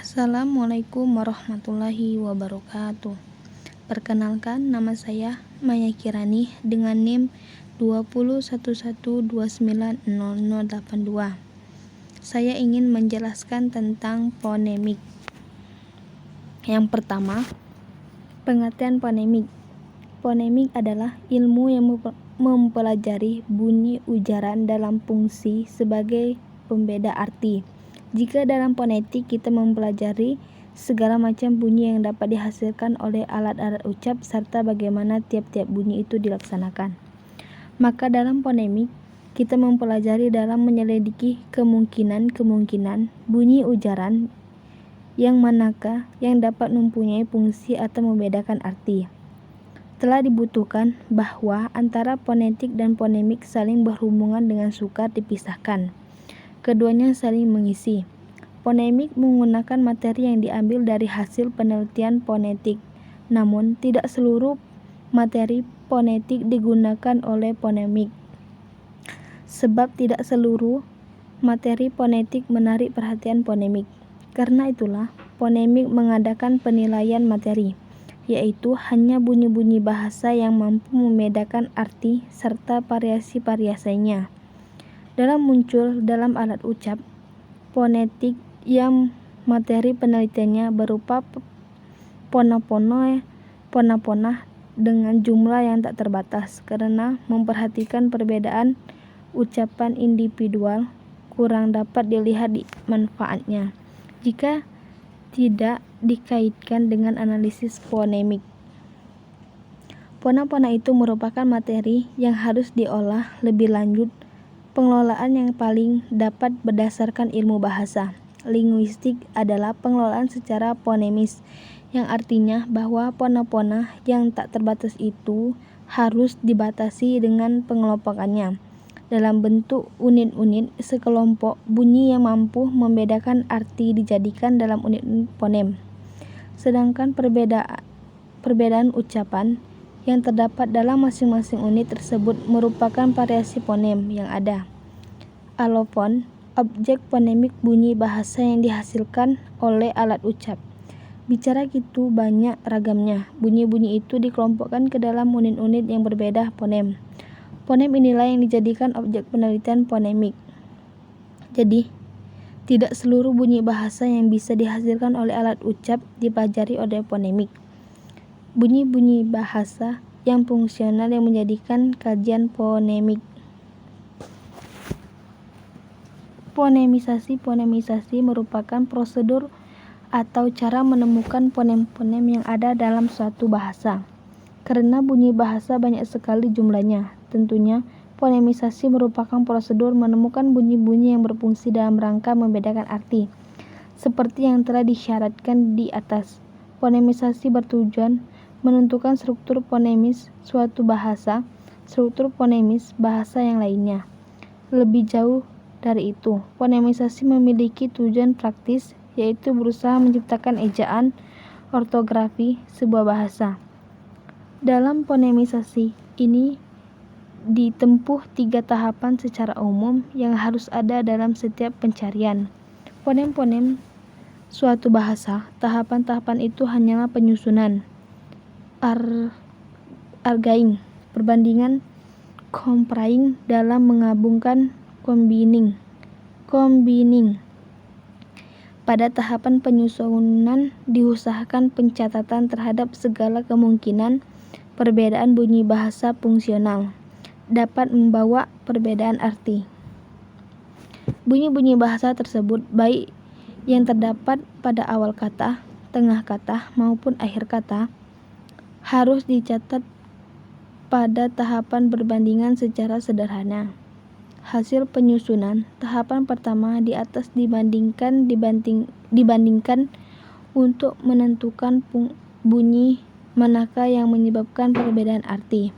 Assalamualaikum warahmatullahi wabarakatuh. Perkenalkan, nama saya Maya Kirani dengan NIM 2011290082. Saya ingin menjelaskan tentang fonemik. Yang pertama, pengertian fonemik. Fonemik adalah ilmu yang mempelajari bunyi ujaran dalam fungsi sebagai pembeda arti. Jika dalam fonetik kita mempelajari segala macam bunyi yang dapat dihasilkan oleh alat-alat ucap serta bagaimana tiap-tiap bunyi itu dilaksanakan, maka dalam fonemik kita mempelajari dalam menyelidiki kemungkinan bunyi ujaran yang manakah yang dapat mempunyai fungsi atau membedakan arti. Telah dibutuhkan bahwa antara fonetik dan fonemik saling berhubungan dengan sukar dipisahkan. Keduanya saling mengisi. Fonemik menggunakan materi yang diambil dari hasil penelitian fonetik, namun tidak seluruh materi fonetik digunakan oleh fonemik. Sebab tidak seluruh materi fonetik menarik perhatian fonemik. Karena itulah, fonemik mengadakan penilaian materi, yaitu hanya bunyi-bunyi bahasa yang mampu membedakan arti serta variasi-variasinya. Muncul dalam alat ucap fonetik yang materi penelitiannya berupa pona-pona dengan jumlah yang tak terbatas. Karena memperhatikan perbedaan ucapan individual, kurang dapat dilihat di manfaatnya jika tidak dikaitkan dengan analisis fonemik. Pona-pona itu merupakan materi yang harus diolah lebih lanjut. Pengelolaan yang paling dapat berdasarkan ilmu bahasa linguistik adalah pengelolaan secara fonemis, yang artinya bahwa pona-pona yang tak terbatas itu harus dibatasi dengan pengelompokannya dalam bentuk unit-unit sekelompok bunyi yang mampu membedakan arti dijadikan dalam unit-unit fonem. Sedangkan perbedaan ucapan yang terdapat dalam masing-masing unit tersebut merupakan variasi fonem yang ada. Alofon, objek fonemik bunyi bahasa yang dihasilkan oleh alat ucap. Bicara gitu banyak ragamnya. Bunyi-bunyi itu dikelompokkan ke dalam unit-unit yang berbeda fonem. Fonem inilah yang dijadikan objek penelitian fonemik. Jadi, tidak seluruh bunyi bahasa yang bisa dihasilkan oleh alat ucap dipelajari oleh fonemik. Bunyi-bunyi bahasa yang fungsional yang menjadikan kajian fonemik. Fonemisasi merupakan prosedur atau cara menemukan fonem-fonem yang ada dalam suatu bahasa. Karena bunyi bahasa banyak sekali jumlahnya, tentunya fonemisasi merupakan prosedur menemukan bunyi-bunyi yang berfungsi dalam rangka membedakan arti. Seperti yang telah disyaratkan di atas, fonemisasi bertujuan menentukan struktur fonemis suatu bahasa, struktur fonemis bahasa yang lainnya. Lebih jauh dari itu, fonemisasi memiliki tujuan praktis, yaitu berusaha menciptakan ejaan ortografi sebuah bahasa. Dalam fonemisasi ini ditempuh 3 tahapan secara umum yang harus ada dalam setiap pencarian fonem-fonem suatu bahasa. Tahapan-tahapan itu hanyalah penyusunan, arranging, perbandingan, comparing, dalam menggabungkan, combining. Pada tahapan penyusunan diusahakan pencatatan terhadap segala kemungkinan perbedaan bunyi bahasa fungsional dapat membawa perbedaan arti. Bunyi-bunyi bahasa tersebut, baik yang terdapat pada awal kata, tengah kata, maupun akhir kata, harus dicatat pada tahapan perbandingan secara sederhana. Hasil penyusunan tahapan pertama di atas dibandingkan untuk menentukan bunyi manakah yang menyebabkan perbedaan arti.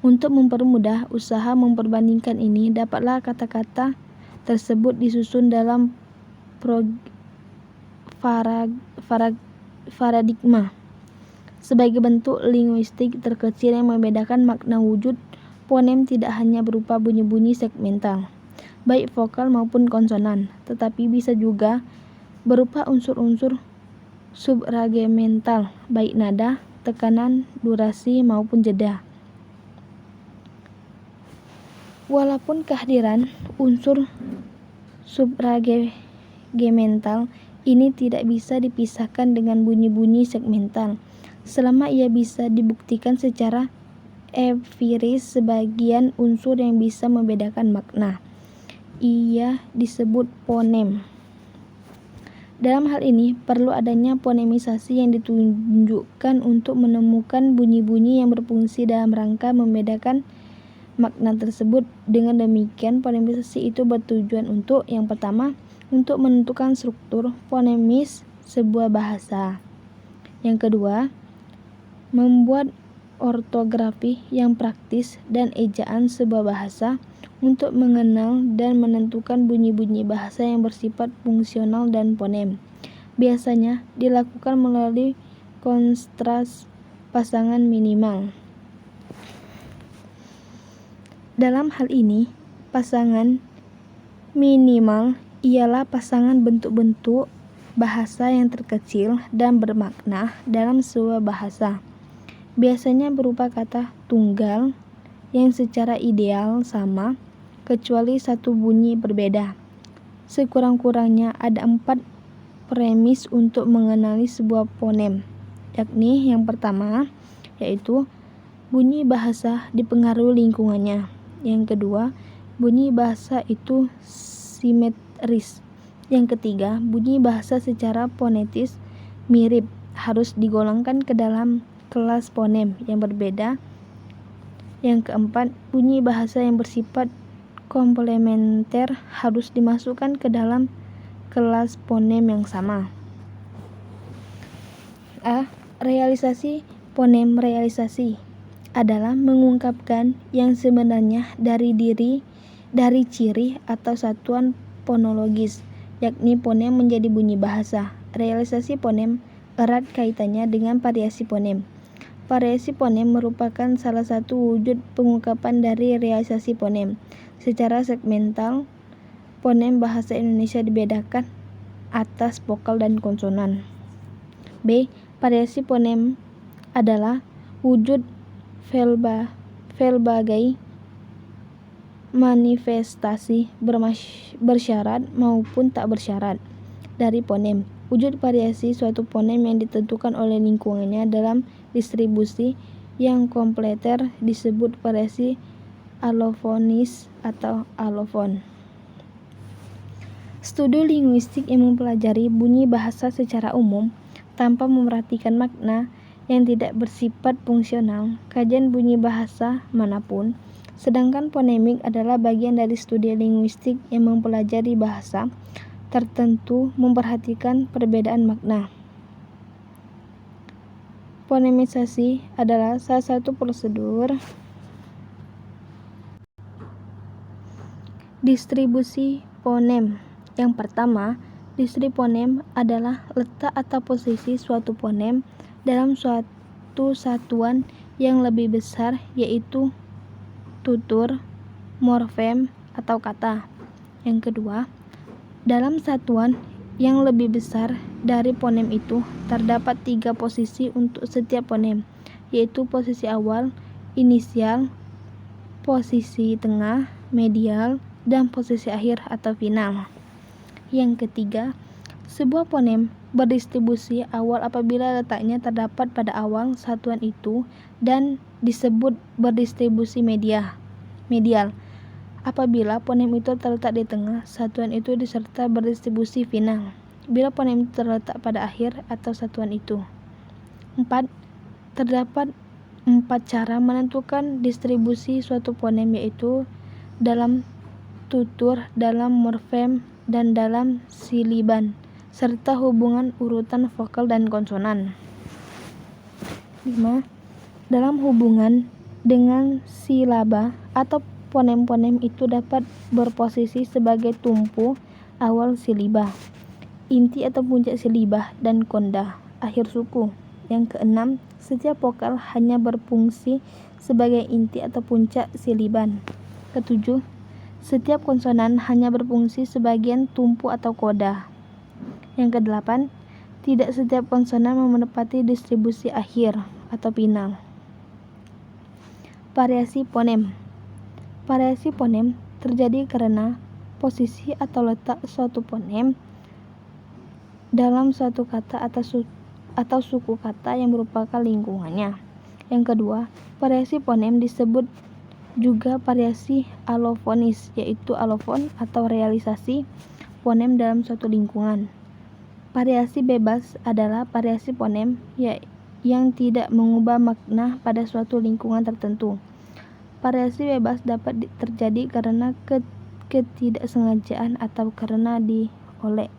Untuk mempermudah usaha memperbandingkan ini, dapatlah kata-kata tersebut disusun dalam paradigma sebagai bentuk linguistik terkecil yang membedakan makna wujud fonem tidak hanya berupa bunyi-bunyi segmental, baik vokal maupun konsonan, tetapi bisa juga berupa unsur-unsur subragamental, baik nada, tekanan, durasi, maupun jeda. Walaupun kehadiran unsur subragamental ini tidak bisa dipisahkan dengan bunyi-bunyi segmental, selama ia bisa dibuktikan secara empiris sebagian unsur yang bisa membedakan makna. Ia disebut fonem. Dalam hal ini, perlu adanya fonemisasi yang ditunjukkan untuk menemukan bunyi-bunyi yang berfungsi dalam rangka membedakan makna tersebut. Dengan demikian, fonemisasi itu bertujuan untuk, yang pertama, untuk menentukan struktur fonemis sebuah bahasa. Yang kedua, membuat ortografi yang praktis dan ejaan sebuah bahasa, untuk mengenal dan menentukan bunyi-bunyi bahasa yang bersifat fungsional dan fonem. Biasanya dilakukan melalui konstras pasangan minimal. Dalam hal ini, pasangan minimal ialah pasangan bentuk-bentuk bahasa yang terkecil dan bermakna dalam sebuah bahasa. Biasanya berupa kata tunggal yang secara ideal sama, kecuali satu bunyi berbeda. Sekurang-kurangnya ada 4 premis untuk mengenali sebuah fonem, yakni yang pertama, yaitu bunyi bahasa dipengaruhi lingkungannya. Yang kedua, bunyi bahasa itu simetris. Yang ketiga, bunyi bahasa secara fonetis mirip, harus digolongkan ke dalam kelas fonem yang berbeda. Yang keempat, bunyi bahasa yang bersifat komplementer harus dimasukkan ke dalam kelas fonem yang sama. A. Realisasi fonem. Realisasi adalah mengungkapkan yang sebenarnya dari ciri atau satuan fonologis, yakni fonem menjadi bunyi bahasa. Realisasi fonem erat kaitannya dengan variasi fonem. Variasi fonem merupakan salah satu wujud pengungkapan dari realisasi fonem. Secara segmental, fonem bahasa Indonesia dibedakan atas vokal dan konsonan. B. Variasi fonem adalah wujud berbagai manifestasi bersyarat maupun tak bersyarat dari fonem. Wujud variasi suatu fonem yang ditentukan oleh lingkungannya dalam distribusi yang kompleter disebut variasi allofonis atau allofon. Studi linguistik yang mempelajari bunyi bahasa secara umum tanpa memperhatikan makna yang tidak bersifat fungsional, kajian bunyi bahasa manapun. Sedangkan fonemik adalah bagian dari studi linguistik yang mempelajari bahasa tertentu memperhatikan perbedaan makna. Fonemisasi adalah salah satu prosedur distribusi fonem. Yang pertama, distribusi fonem adalah letak atau posisi suatu fonem dalam suatu satuan yang lebih besar, yaitu tutur, morfem, atau kata. Yang kedua, dalam satuan yang lebih besar dari fonem itu terdapat 3 posisi untuk setiap fonem, yaitu posisi awal, inisial, posisi tengah, medial, dan posisi akhir atau final. Yang ketiga, sebuah fonem berdistribusi awal apabila letaknya terdapat pada awal satuan itu dan disebut berdistribusi medial. Apabila fonem itu terletak di tengah satuan itu diserta berdistribusi final bila fonem itu terletak pada akhir atau satuan itu. 4. Terdapat 4 cara menentukan distribusi suatu fonem, yaitu dalam tutur, dalam morfem, dan dalam siliban, serta hubungan urutan vokal dan konsonan. 5. Dalam hubungan dengan silaba atau fonem-fonem itu dapat berposisi sebagai tumpu awal silibah, inti atau puncak silibah, dan konda, akhir suku. Yang keenam, setiap vokal hanya berfungsi sebagai inti atau puncak siliban. Ketujuh, setiap konsonan hanya berfungsi sebagai tumpu atau koda. Yang kedelapan, tidak setiap konsonan menepati distribusi akhir atau final. Variasi fonem. Variasi fonem terjadi karena posisi atau letak suatu fonem dalam suatu kata atau suku kata yang merupakan lingkungannya. Yang kedua, variasi fonem disebut juga variasi alofonis, yaitu alofon atau realisasi fonem dalam suatu lingkungan. Variasi bebas adalah variasi fonem yang tidak mengubah makna pada suatu lingkungan tertentu. Variasi bebas dapat terjadi karena ketidaksengajaan atau karena oleh